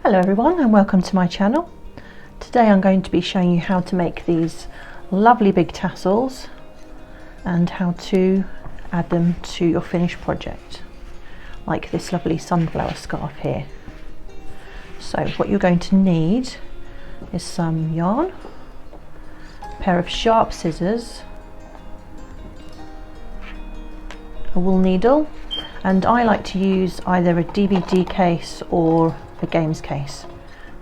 Hello everyone and welcome to my channel. Today I'm going to be showing you how to make these lovely big tassels and how to add them to your finished project, like this lovely sunflower scarf here. So what you're going to need is some yarn, a pair of sharp scissors, a wool needle, and I like to use either a DVD case or a games case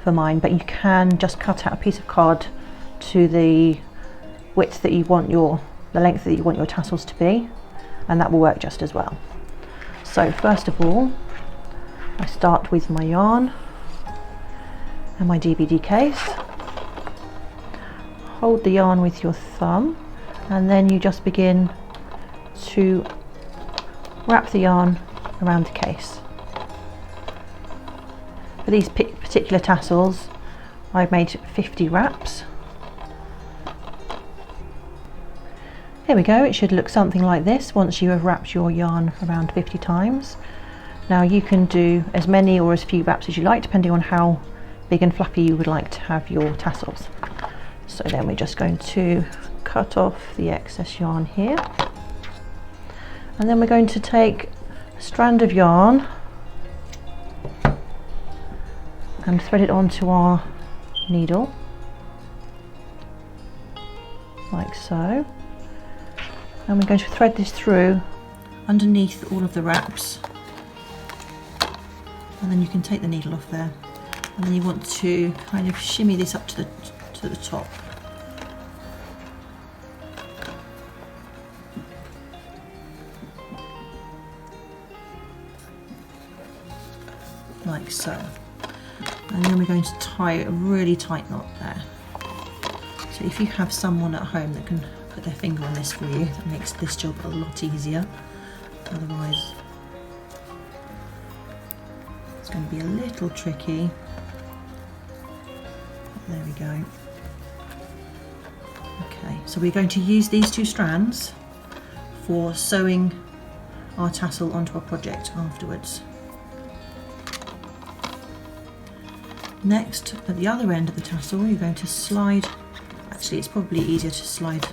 for mine, but you can just cut out a piece of card to the width that you want the length that you want your tassels to be, and that will work just as well. So first of all, I start with my yarn and my DVD case. Hold the yarn with your thumb and then you just begin to wrap the yarn around the case. For these particular tassels, I've made 50 wraps. Here we go, it should look something like this once you have wrapped your yarn around 50 times. Now you can do as many or as few wraps as you like, depending on how big and fluffy you would like to have your tassels. So then we're just going to cut off the excess yarn here. And then we're going to take a strand of yarn and thread it onto our needle, like so. And we're going to thread this through underneath all of the wraps. And then you can take the needle off there. And then you want to kind of shimmy this up to the top. Like so. And then we're going to tie a really tight knot there. So if you have someone at home that can put their finger on this for you, that makes this job a lot easier. Otherwise it's going to be a little tricky. There we go. Okay, so we're going to use these two strands for sewing our tassel onto our project afterwards. Next, at the other end of the tassel, you're going to slide, actually it's probably easier to slide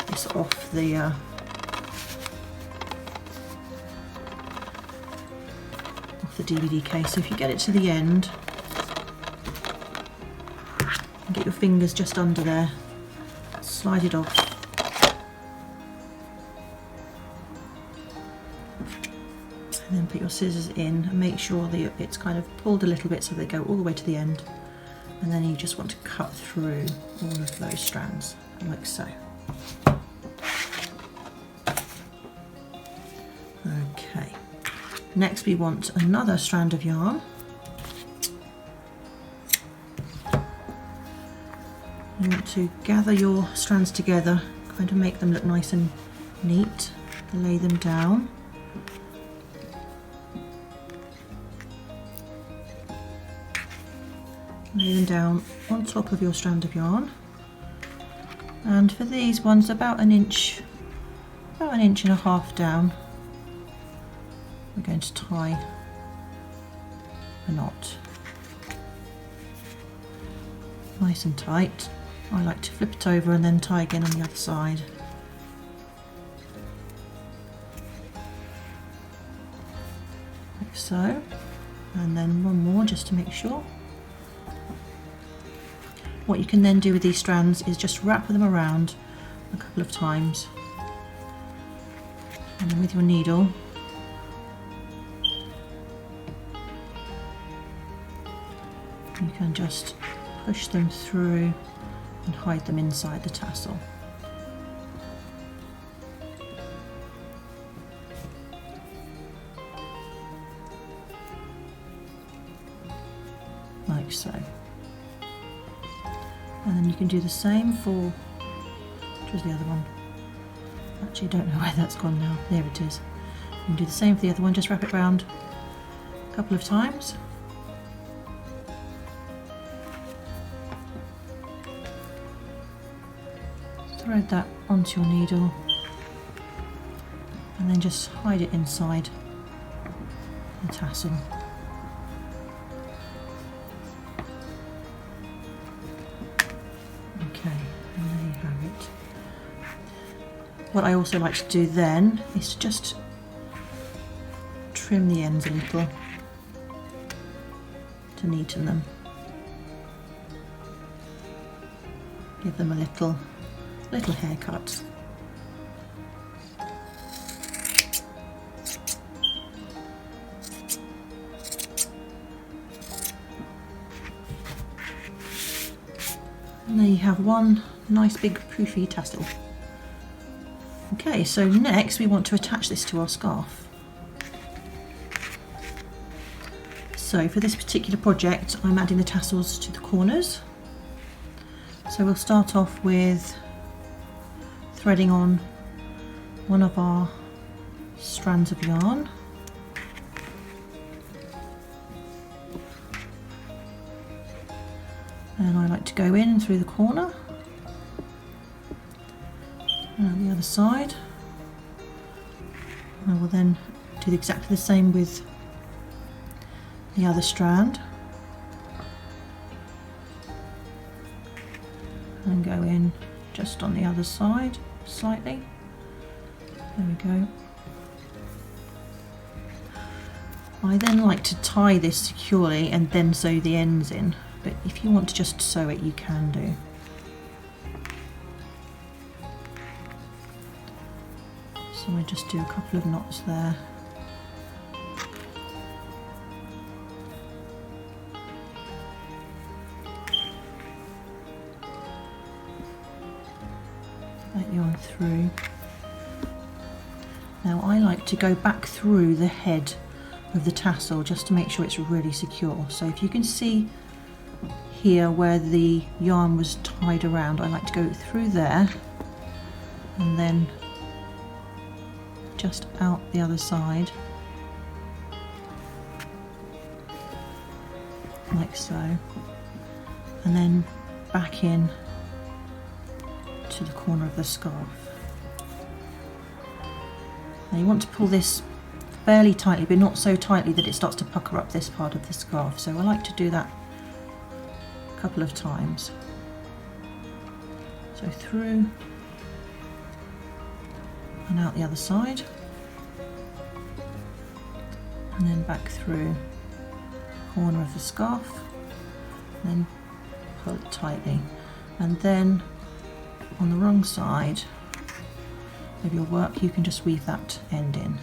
this off the DVD case. So if you get it to the end, and get your fingers just under there, slide it off. And then put your scissors in and make sure that it's kind of pulled a little bit so they go all the way to the end, and then you just want to cut through all of those strands like so. Okay, next we want another strand of yarn. You want to gather your strands together, kind of make them look nice and neat, lay them down. Lay them down on top of your strand of yarn, and for these ones about an inch and a half down, we're going to tie a knot nice and tight. I like to flip it over and then tie again on the other side. Like so, and then one more just to make sure. What you can then do with these strands is just wrap them around a couple of times, and then with your needle you can just push them through and hide them inside the tassel. Like so. And then you can do the same for, which was the other one? Actually, don't know where that's gone now. There it is. You can do the same for the other one, just wrap it round a couple of times. Thread that onto your needle and then just hide it inside the tassel. what I also like to do then is just trim the ends a little to neaten them. Give them a little haircut. And there you have one nice big poofy tassel. Okay, so next we want to attach this to our scarf. So for this particular project I'm adding the tassels to the corners. So we'll start off with threading on one of our strands of yarn. And I like to go in through the corner and the other side. I will then do exactly the same with the other strand and go in just on the other side slightly. There we go. I then like to tie this securely and then sew the ends in, but if you want to just sew it you can do. So I just do a couple of knots there. That yarn through. Now I like to go back through the head of the tassel just to make sure it's really secure. So if you can see here where the yarn was tied around, I like to go through there and then just out the other side like so, and then back in to the corner of the scarf. Now you want to pull this fairly tightly, but not so tightly that it starts to pucker up this part of the scarf, so I like to do that a couple of times. So through and out the other side, and then back through the corner of the scarf, and then pull it tightly, and then on the wrong side of your work you can just weave that end in.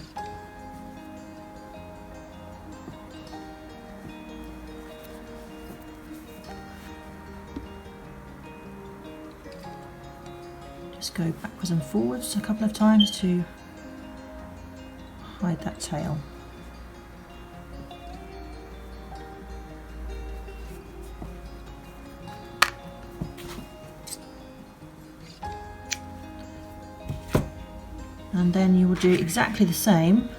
Just go backwards and forwards a couple of times to hide that tail. And then you will do exactly the same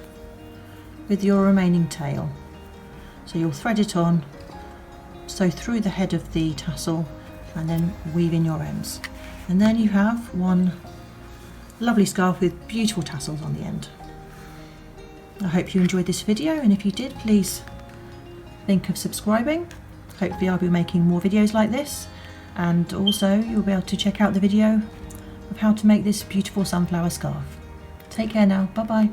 with your remaining tail. So you'll thread it on, sew through the head of the tassel, and then weave in your ends. And then you have one lovely scarf with beautiful tassels on the end. I hope you enjoyed this video, and if you did, please think of subscribing. Hopefully I'll be making more videos like this, and also you'll be able to check out the video of how to make this beautiful sunflower scarf. Take care now, bye bye.